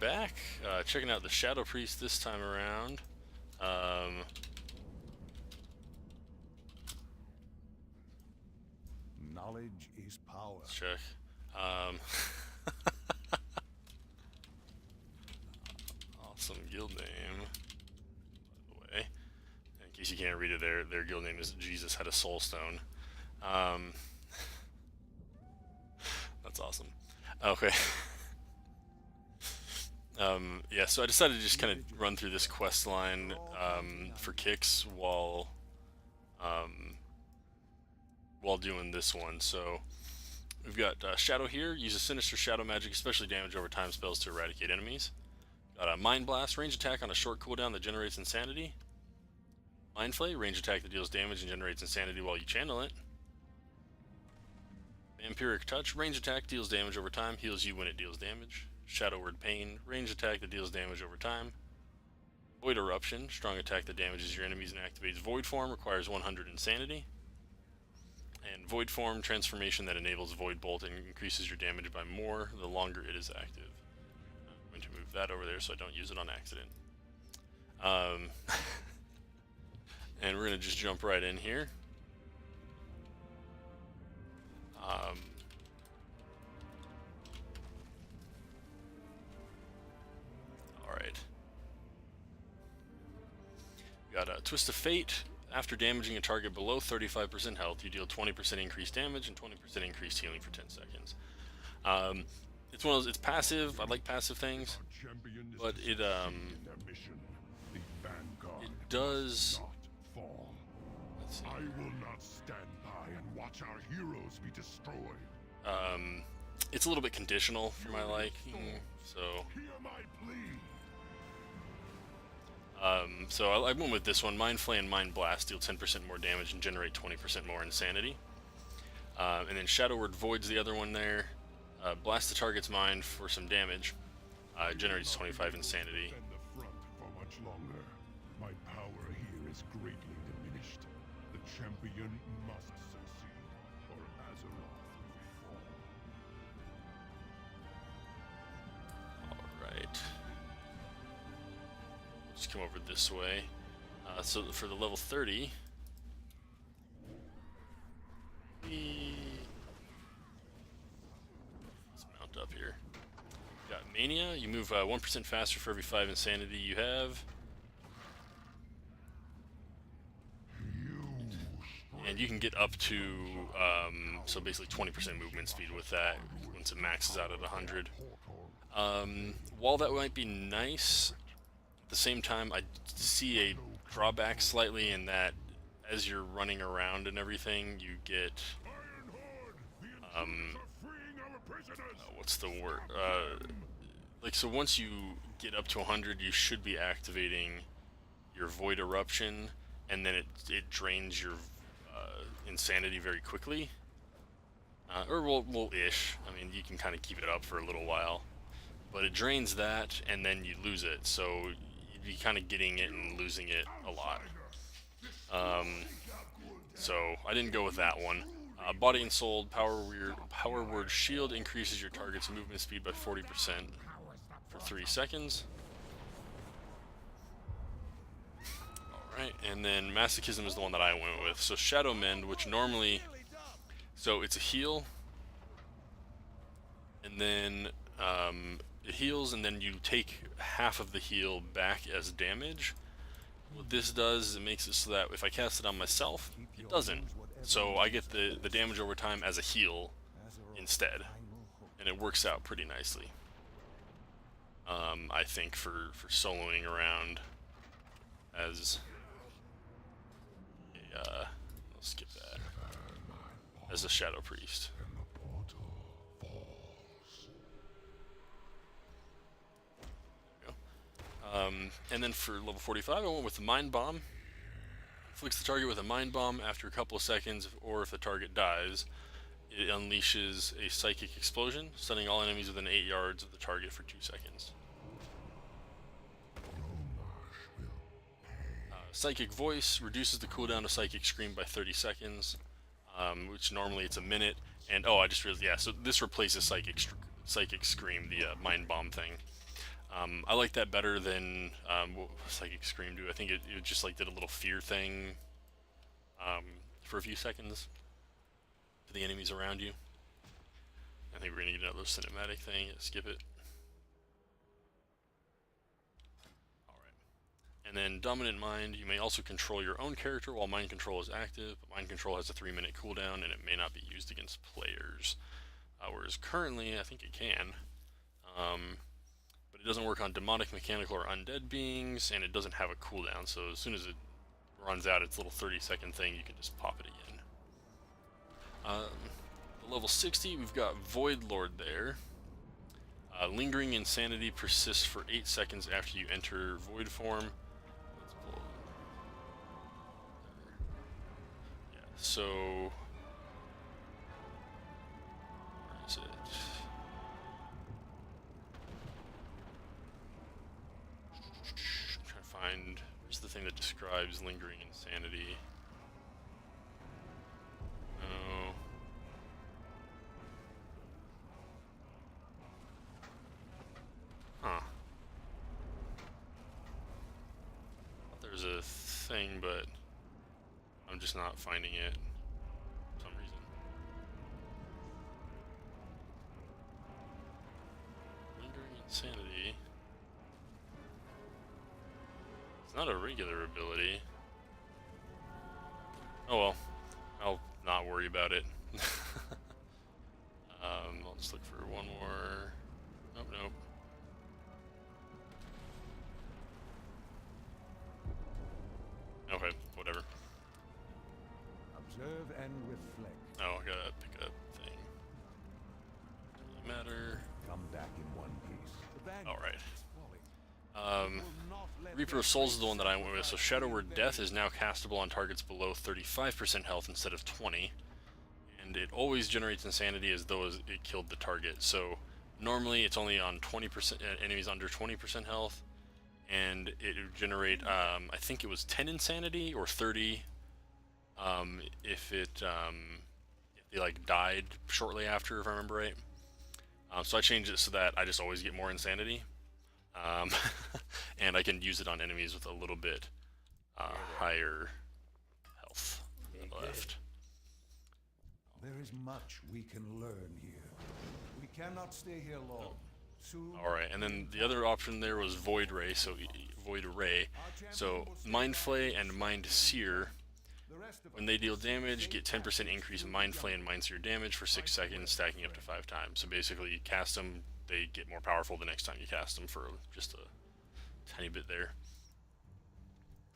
back, checking out the Shadow Priest this time around. Knowledge is power. Let's check. Awesome guild name, by the way. In case you can't read it, their guild name is Jesus Had a Soul Stone. That's awesome. Okay. Yeah, so I decided to just kind of run through this quest line for kicks while doing this one. So we've got Shadow here. Use a sinister shadow magic, especially damage over time spells to eradicate enemies. Got a Mind Blast, range attack on a short cooldown that generates insanity. Mind Flay, range attack that deals damage and generates insanity while you channel it. Vampiric Touch, range attack, deals damage over time, heals you when it deals damage. Shadow Word Pain, range attack that deals damage over time. Void Eruption, strong attack that damages your enemies and activates Void Form, requires 100 insanity. And Void Form, transformation that enables Void Bolt and increases your damage by more the longer it is active. I'm going to move that over there so I don't use it on accident. And we're going to just jump right in here. Alright. We got a Twist of Fate. After damaging a target below 35% health, you deal 20% increased damage and 20% increased healing for 10 seconds. It's one of those, it's passive. I like passive things, but it does. Let's see. I will not stand by and watch our heroes be destroyed. It's a little bit conditional for my liking, so. Hear my plea. So I went with this one. Mind Flay and Mind Blast deal 10% more damage and generate 20% more insanity. And then Shadow Word Void's the other one there. Blast the target's mind for some damage. Generates 25 insanity. Defend the front for much longer. My power here is greatly diminished. The champion must succeed, or Azeroth will fall. Alright. Just come over this way. So for the level 30, let's mount up here. Got Mania. You move 1% faster for every 5 insanity you have. And you can get up to, so basically 20% movement speed with that once it maxes out at 100. While that might be nice, at the same time I see a drawback slightly in that as you're running around and everything, you get, what's the word? Like, so once you get up to 100, you should be activating your Void Eruption, and then it drains your insanity very quickly. Or well-ish. I mean, you can kind of keep it up for a little while. But it drains that, and then you lose it, so you'd be kind of getting it and losing it a lot. So I didn't go with that one. Body and Soul, Power Word Shield increases your target's movement speed by 40% for 3 seconds. Alright, and then Masochism is the one that I went with. So Shadow Mend, which normally, so it's a heal, and then it heals, and then you take half of the heal back as damage. What this does is it makes it so that if I cast it on myself, it doesn't. So I get the damage over time as a heal instead, and it works out pretty nicely. I think for soloing around as a, I'll skip that, as a Shadow Priest. And then for level 45, I went with the Mind Bomb. Inflicts the target with a Mind Bomb after a couple of seconds, or if the target dies, it unleashes a Psychic Explosion, stunning all enemies within 8 yards of the target for 2 seconds. Psychic Voice reduces the cooldown of Psychic Scream by 30 seconds, which normally it's a minute. And oh, I just realized, yeah, so this replaces Psychic Scream, the Mind Bomb thing. I like that better than what Psychic Scream do. I think it just like did a little fear thing for a few seconds to the enemies around you. I think we're gonna get another cinematic thing. Skip it. Alright. And then Dominant Mind, you may also control your own character while Mind Control is active, but Mind Control has a 3-minute cooldown and it may not be used against players. Whereas currently, I think it can. But it doesn't work on demonic, mechanical, or undead beings, and it doesn't have a cooldown, so as soon as it runs out its little 30-second thing, you can just pop it again. Level 60, we've got Void Lord there. Lingering Insanity persists for 8 seconds after you enter Void form. Let's pull it. Yeah, so... where is it? I'm trying to find... where's the thing that describes Lingering Insanity? Oh... huh. There's a thing, but I'm just not finding it for some reason. Lingering Insanity. It's not a regular ability. Oh well, I'll not worry about it. I'll just look for one more. Nope, nope. Okay, whatever. Observe and reflect. Oh, I gotta pick up thing. Doesn't matter. Come back in one piece. The bad Alright. is falling. Will not let Reaper of Souls is the one that I went with, so Shadow Word Death is now castable on targets below 35% health instead of 20. And it always generates insanity as though it killed the target. So normally it's only on 20% enemies under 20% health, and it would generate I think it was 10 insanity or 30 if they like died shortly after, if I remember right. So I changed it so that I just always get more insanity, and I can use it on enemies with a little bit higher health left. There is much we can learn here. We cannot stay here long. Soon. Alright, and then the other option there was Void Ray, so Void Ray. So Mind Flay and Mind Sear, The rest of when they deal damage, get 10% increase in Mind Flay and Mind Sear damage for 6 seconds, stacking up to 5 times. So basically, you cast them, they get more powerful the next time you cast them for just a tiny bit there.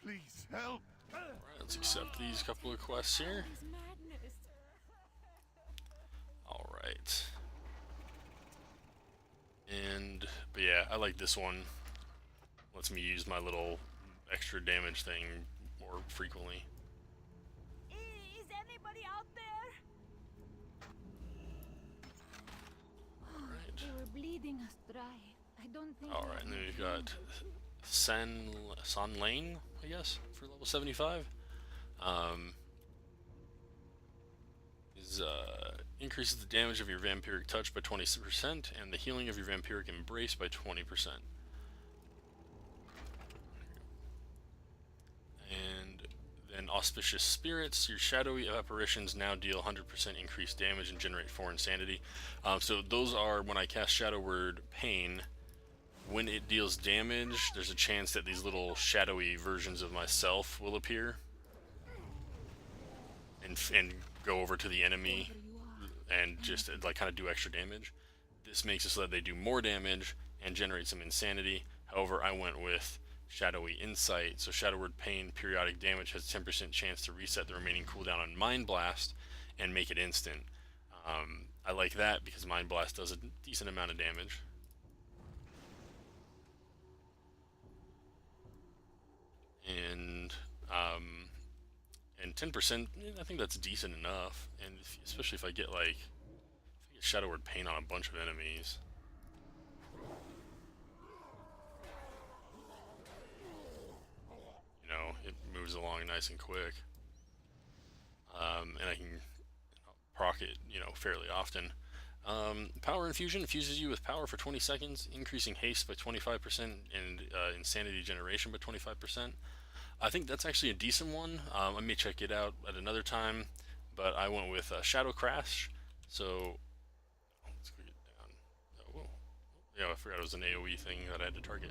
Please help! Alright, let's accept these couple of quests here. Alright. But yeah, I like this one. Lets me use my little extra damage thing more frequently. Is anybody out there? Alright. They were bleeding us dry. I don't think. Alright, and then we've got San Lane, I guess, for level 75. Increases the damage of your vampiric touch by 20% and the healing of your vampiric embrace by 20%. And then Auspicious Spirits, your shadowy apparitions now deal 100% increased damage and generate 4 insanity. So those are when I cast Shadow Word Pain. When it deals damage, there's a chance that these little shadowy versions of myself will appear and go over to the enemy and just like kind of do extra damage. This makes it so that they do more damage and generate some insanity. However, I went with Shadowy Insight, so Shadow Word Pain periodic damage has 10% chance to reset the remaining cooldown on Mind Blast and make it instant. I like that because Mind Blast does a decent amount of damage. And 10%, I think that's decent enough, and especially if I get like Shadow Word Pain on a bunch of enemies. You know, it moves along nice and quick, and I can proc it, you know, fairly often. Power infusion infuses you with power for 20 seconds, increasing haste by 25% and insanity generation by 25%. I think that's actually a decent one. I may check it out at another time, but I went with Shadow Crash. So let's go get down. Oh, whoa. Yeah, I forgot it was an AoE thing that I had to target.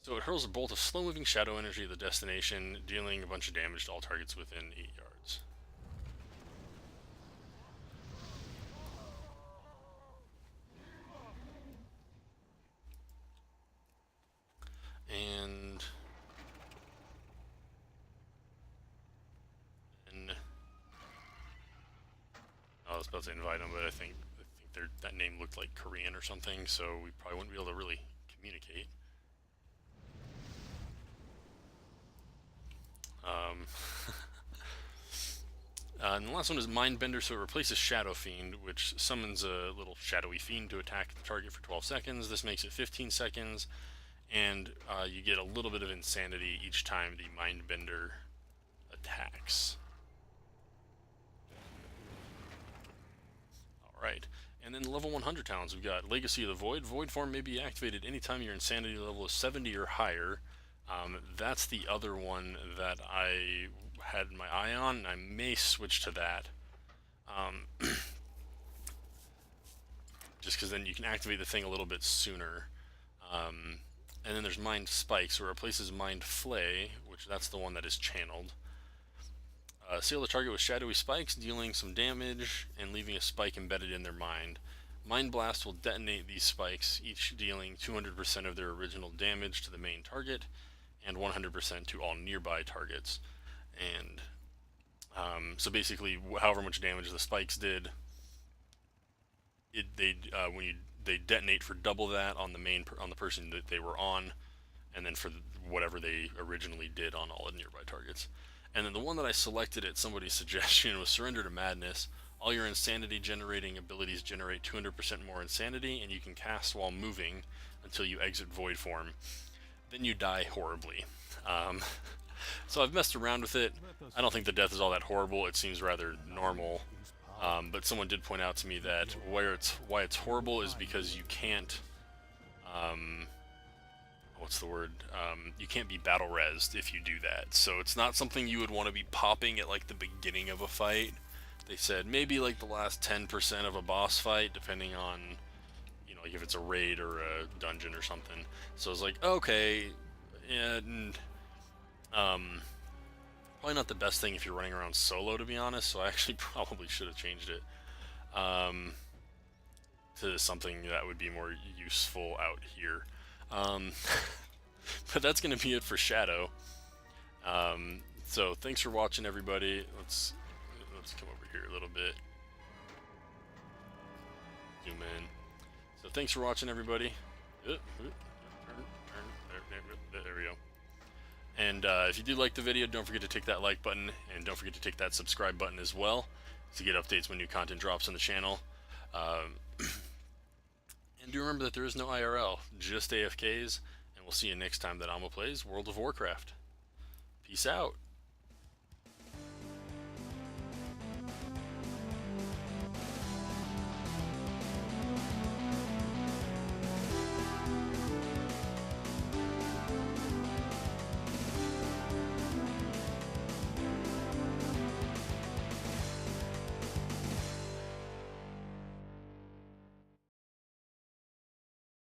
So it hurls a bolt of slow-moving shadow energy at the destination, dealing a bunch of damage to all targets within 8 yards. And I was about to invite them, but I think that name looked like Korean or something, so we probably wouldn't be able to really communicate. And the last one is Mindbender, so it replaces Shadow Fiend, which summons a little shadowy fiend to attack the target for 12 seconds. This makes it 15 seconds, and you get a little bit of insanity each time the Mindbender attacks. Alright, and then level 100 talents, we've got Legacy of the Void. Void form may be activated anytime your insanity level is 70 or higher. That's the other one that I had my eye on, and I may switch to that. Just because then you can activate the thing a little bit sooner. And then there's Mind Spike, so it replaces Mind Flay, which that's the one that is channeled. Seal the target with shadowy spikes, dealing some damage and leaving a spike embedded in their mind. Mind Blast will detonate these spikes, each dealing 200% of their original damage to the main target and 100% to all nearby targets. And so basically, however much damage the spikes did, they detonate for double that on the person that they were on, and then for whatever they originally did on all the nearby targets. And then the one that I selected at somebody's suggestion was Surrender to Madness. All your insanity generating abilities generate 200% more insanity, and you can cast while moving until you exit void form. Then you die horribly. So I've messed around with it. I don't think the death is all that horrible. It seems rather normal. But someone did point out to me that why it's horrible is because you can't, what's the word? You can't be battle resed if you do that. So it's not something you would want to be popping at like the beginning of a fight. They said maybe like the last 10% of a boss fight, depending on, you know, like if it's a raid or a dungeon or something. So I was like, okay, and probably not the best thing if you're running around solo, to be honest. So I actually probably should have changed it to something that would be more useful out here. But that's going to be it for Shadow. So thanks for watching, everybody. Let's come over here a little bit. Zoom in. So thanks for watching, everybody. There we go. And if you do like the video, don't forget to tick that like button, and don't forget to tick that subscribe button as well to get updates when new content drops on the channel. And do remember that there is no IRL, just AFKs, and we'll see you next time that Alma plays World of Warcraft. Peace out.